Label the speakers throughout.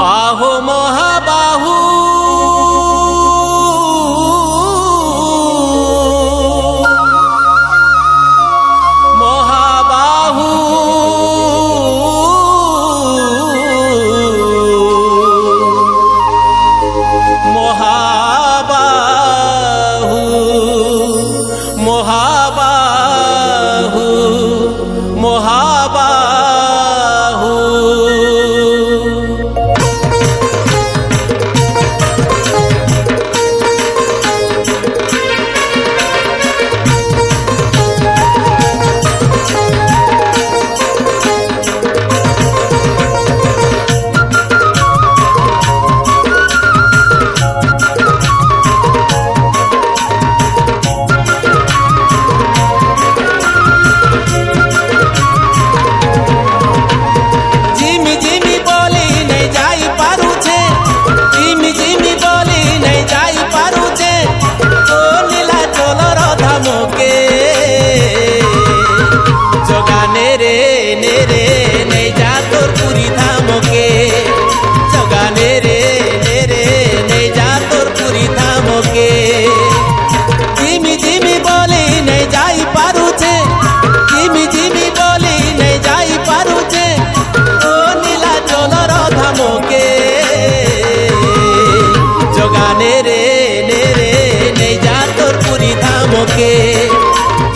Speaker 1: आहो महाबाहु महाबाहु महाबाहु महाबाहु महाबाहु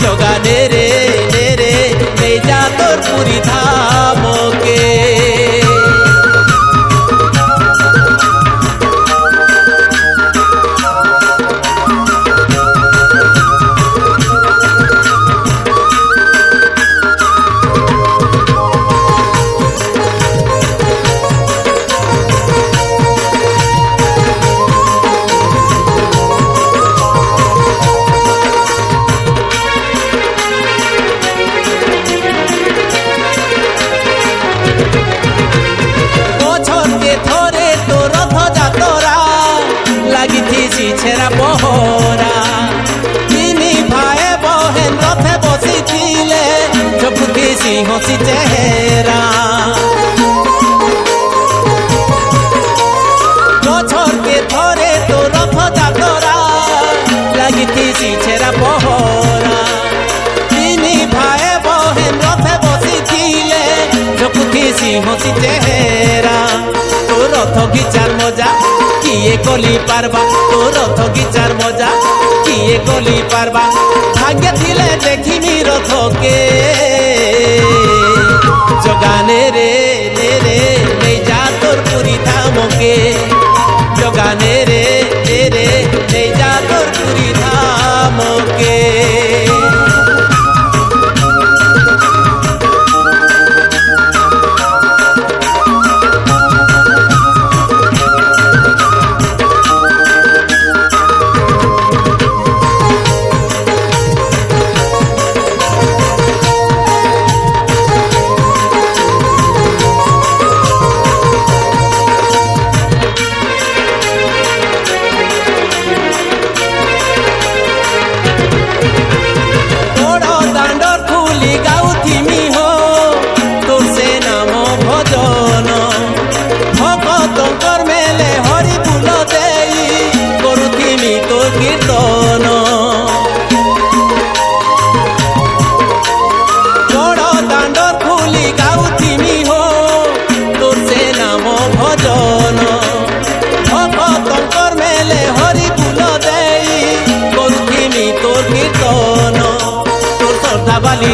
Speaker 1: जगाने रे ले जा तोर पूरी धाम के। छेरा बहरा तिनी भाई बहन रथे बसी थिले चपुकी सी हसी चेहरा गछर के थरे तो रथ जातरा लगी सी छेरा बहरा तिनी भाई बहन रथे बसी थिले चपुकी सी हसी चेहरा तो रथ गिचार मजा किए गली पारबा तो रथ गिचार मजा किए गली पारबा भाग्य थिले देखिनी रथ के जगाने रे ले जा तोर पूरी धाम के जगाने रे ले जा तोर पूरी धाम के।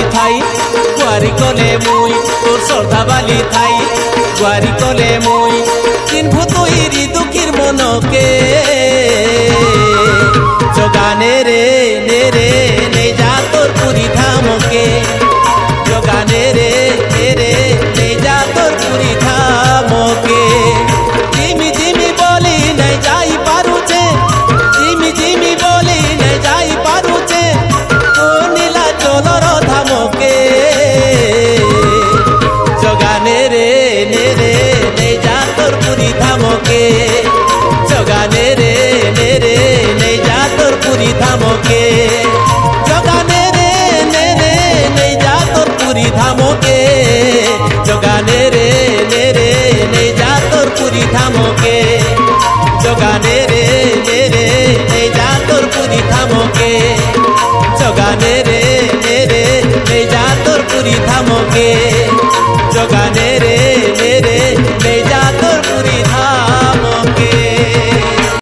Speaker 1: गुआरी कले मुई तोर श्रद्धा बाली थाई गुआरी कले मुई चिन्हु तुई दुखीर मन के जगाने रे ले जा तोर पूरी धाम के जगाने रे ले जा तोर पूरी धाम के। जिमी जिमी बोली नहीं जाई पारुचे जिमी जिमी बोली नहीं जाई पारुचे ओ नीला चोलर धाम के जगाने रे ले जा तोर पूरी धाम के जगाने रे ले जा तोर पूरी धाम के जगाने रे ले जा तोर पूरी धाम জগা নে রে এই যা তোর পুরি থামকে